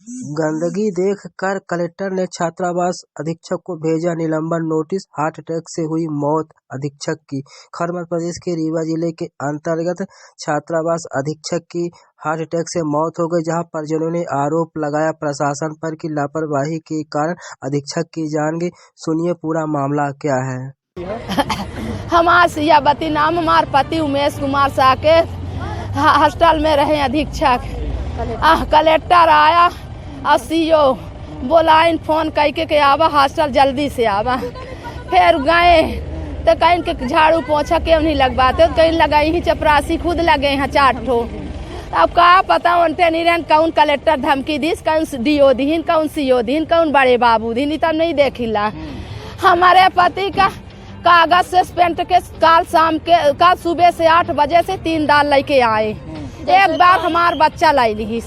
गंदगी देखकर कलेक्टर ने छात्रावास अधीक्षक को भेजा निलंबन नोटिस। हार्ट अटैक से हुई मौत अधीक्षक की। खैर मध्य प्रदेश के रीवा जिले के अंतर्गत छात्रावास अधीक्षक की हार्ट अटैक से मौत हो गई, जहां परिजनों ने आरोप लगाया प्रशासन पर कि लापरवाही के कारण अधीक्षक की जान गई। सुनिए पूरा मामला क्या है। हमार सियाबती नाम, हमार पति उमेश कुमार साकेत हॉस्टल में रहे अधीक्षक। कलेक्टर आया और सीओ बोलाइन फोन करके के आवा हॉस्टल जल्दी से आवा। फिर गए तो कहीं के झाड़ू पोछा क्यों नहीं लगवाते, कहीं लगाई ही चपरासी खुद लगे हैं 4 ठो। अब का पता उनते नहीं रहन कौन कलेक्टर धमकी दी, कौन डीओ दीन, कौन सीओ दीन, कौन बड़े बाबू दीन, तब नहीं देखिला। हमारे पति का कागज से पेंट के काल सुबह से 8 बजे से 3 दाल लेके आए। एक बार हमार बच्चा लाई ली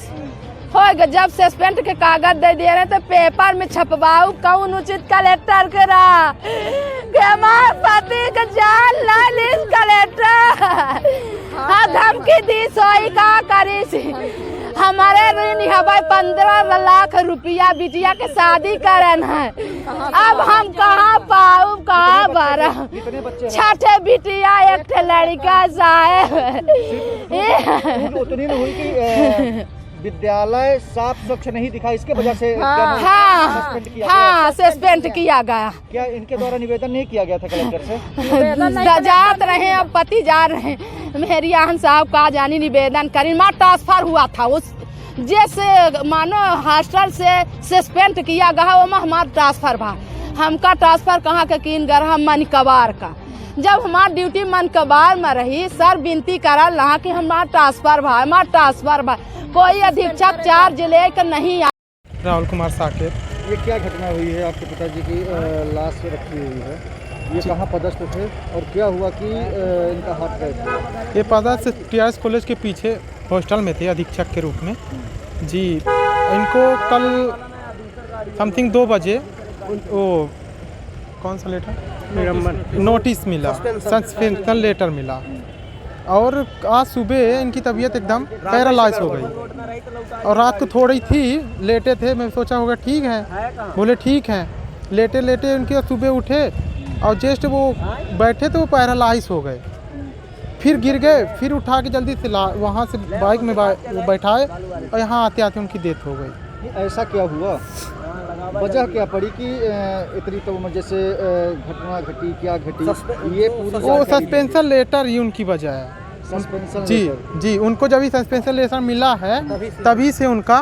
हो गया। जब सस्पेंड के कागज दे दिए रहे तो पेपर में छपवाऊ कौन उचित कलेक्टर के रहा कि हमार पति का जान ला ली कलेक्टर। हाँ धमकी दी सोई का करी सी। हमारे ऋण हवाई 15 लाख रुपया बिटिया के शादी करन है। अब हम कहाँ पाऊ कहाँ बारा। 6 बिटिया 1 लड़का साहब। विद्यालय साफ स्वच्छ नहीं दिखा, इसके वजह से सस्पेंड किया गया। क्या इनके द्वारा निवेदन नहीं किया गया था कलेक्टर से? जात रहे, अब पति जा रहे मेरी आहन साहब का जानी निवेदन करी। माँ ट्रांसफर हुआ था उस जैसे मानो हॉस्टल से सस्पेंड किया गया वो हमारा ट्रांसफर भा। हमका ट्रांसफर कहाँ के कीन गर हम मनकबार का। जब हमार ड्यूटी मनकबार में रही सर विनती करा ला कि हमारा ट्रांसफर भा, हमारा ट्रांसफर भा। कोई अधीक्षक चार्ज लेकर नहीं आ। राहुल कुमार साकेत। ये क्या घटना हुई है? आपके पिताजी की लाश रखी हुई है, ये कहाँ पदस्थ थे और क्या हुआ कि इनका हार्ट अटैक हुआ? ये पदस्थ टीआरएस कॉलेज के पीछे हॉस्टल में थे अधीक्षक के रूप में जी। इनको कल समथिंग 2 बजे वो कौन सा लेटर नोटिस मिला, सस्पेंशन लेटर मिला और आज सुबह इनकी तबीयत एकदम पैरालाइज हो गई और रात को थोड़ी थी लेटे थे। मैं सोचा होगा ठीक है, बोले ठीक है। लेटे लेटे उनके सुबह उठे और जस्ट वो बैठे तो वो पैरालाइज हो गए, फिर गिर गए, फिर उठा के जल्दी से वहाँ से बाइक में बैठाए और यहाँ आते आते उनकी डेथ हो गई। ऐसा क्या हुआ, वजह क्या पड़ी कि इतनी तो जैसे घटना घटी, क्या घटी? ये वो सस्पेंशन लेटर ही उनकी वजह है। सस्पेंशन जी, उनको जब ही सस्पेंशन लेटर मिला है तभी से उनका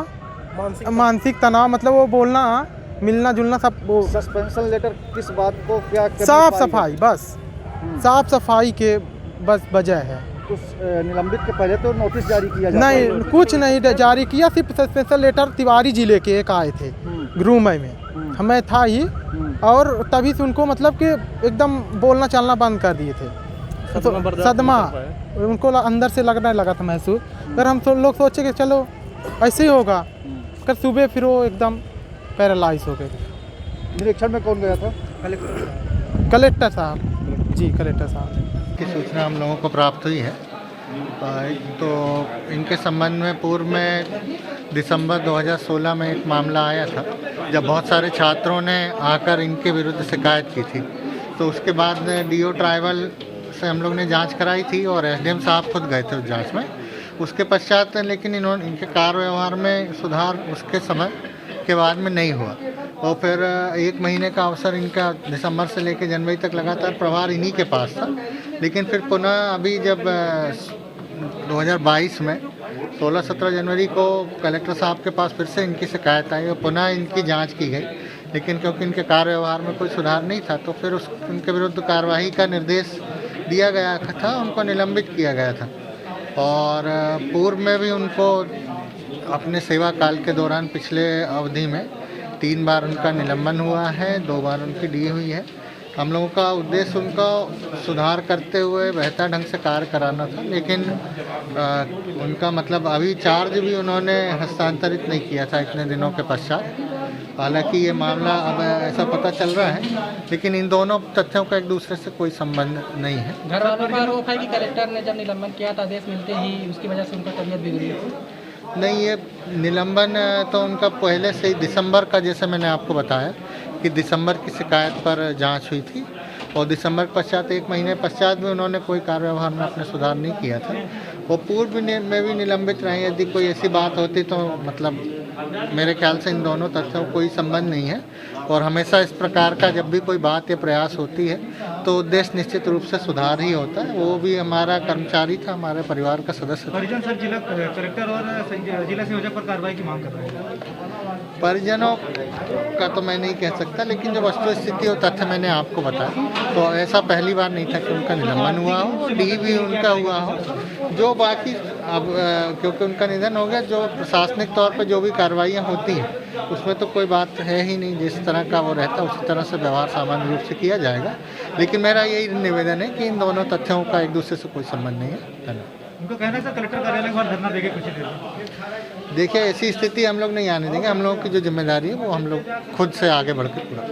मानसिक तनाव, मतलब वो बोलना मिलना जुलना सब वो। सस्पेंशन लेटर किस बात को क्या? साफ सफाई, बस साफ सफाई के बस वजह है। उस निलंबित के पहले तो नोटिस जारी किया जाता नहीं, है? कुछ नहीं जारी किया, सिर्फ सस्पेंशन लेटर तिवारी जिले के एक आए थे ग्रूमय में, हमें था ही और तभी से उनको मतलब कि एकदम बोलना चलना बंद कर दिए थे। सदमा उनको अंदर से लगने लगा था महसूस। फिर हम लोग सोचे कि चलो ऐसे ही होगा, कर सुबह फिर वो एकदम पैरालाइज हो गए। निरीक्षण में कौन गया था? कलेक्टर साहब जी, कलेक्टर साहब की सूचना हम लोगों को प्राप्त हुई है। तो इनके संबंध में पूर्व में दिसंबर 2016 में एक मामला आया था जब बहुत सारे छात्रों ने आकर इनके विरुद्ध शिकायत की थी। तो उसके बाद डीओ ट्राइबल से हम लोग ने जांच कराई थी और एसडीएम साहब खुद गए थे उस जांच में। उसके पश्चात लेकिन इनके कार्य व्यवहार में सुधार उसके समय के बाद में नहीं हुआ और फिर 1 महीने का अवसर इनका दिसंबर से लेकर जनवरी तक लगातार प्रभार इन्हीं के पास था। लेकिन फिर पुनः अभी जब 2022 में 16-17 जनवरी को कलेक्टर साहब के पास फिर से इनकी शिकायत आई और पुनः इनकी जांच की गई। लेकिन क्योंकि इनके कार्य व्यवहार में कोई सुधार नहीं था तो फिर उनके विरुद्ध कार्रवाई का निर्देश दिया गया था, उनको निलंबित किया गया था। और पूर्व में भी उनको अपने सेवा काल के दौरान पिछले अवधि में 3 बार उनका निलंबन हुआ है, 2 बार उनकी डी हुई है। हम लोगों का उद्देश्य उनका सुधार करते हुए बेहतर ढंग से कार्य कराना था। लेकिन उनका मतलब अभी चार्ज भी उन्होंने हस्तांतरित नहीं किया था इतने दिनों के पश्चात। हालांकि ये मामला अब ऐसा पता चल रहा है, लेकिन इन दोनों तथ्यों का एक दूसरे से कोई संबंध नहीं है। घर वालों का आरोप है कि कलेक्टर ने जब निलंबन किया था आदेश मिलते ही उसकी वजह से उनका तबीयत बिगड़ी थी। नहीं, ये निलंबन तो उनका पहले से ही दिसंबर का, जैसे मैंने आपको बताया कि दिसंबर की शिकायत पर जांच हुई थी और दिसंबर के पश्चात 1 महीने पश्चात भी उन्होंने कोई कार्य व्यवहार में अपने सुधार नहीं किया था। वो पूर्व में भी निलंबित रहे। यदि कोई ऐसी बात होती तो मतलब मेरे ख्याल से इन दोनों तथ्यों को कोई संबंध नहीं है और हमेशा इस प्रकार का जब भी कोई बात या प्रयास होती है तो उद्देश्य निश्चित रूप से सुधार ही होता है। वो भी हमारा कर्मचारी था, हमारे परिवार का सदस्य था। परिजन सर जिला कलेक्टर और जिला संयोजक पर कार्रवाई की मांग कर रहे हैं। परिजनों का तो मैं नहीं कह सकता, लेकिन जो वस्तु स्थिति और तथ्य मैंने आपको बताया तो ऐसा पहली बार नहीं था कि उनका निलंबन हुआ हो, डी भी उनका हुआ हो। जो बाकी अब क्योंकि उनका निधन हो गया, जो प्रशासनिक तौर पर जो भी कार्रवाइयाँ होती हैं उसमें तो कोई बात है ही नहीं। जिस तरह का वो रहता है उसी तरह से व्यवहार सामान्य रूप से किया जाएगा। लेकिन मेरा यही निवेदन है कि इन दोनों तथ्यों का एक दूसरे से कोई संबंध नहीं है। धन्यवाद। उनको कहना है सर कलेक्टर कार्यालय के बाहर धरना देंगे कुछ देर में। देखिए, ऐसी स्थिति हम लोग नहीं आने देंगे। हम लोगों की जो जिम्मेदारी है वो हम लोग खुद से आगे बढ़ के पूरा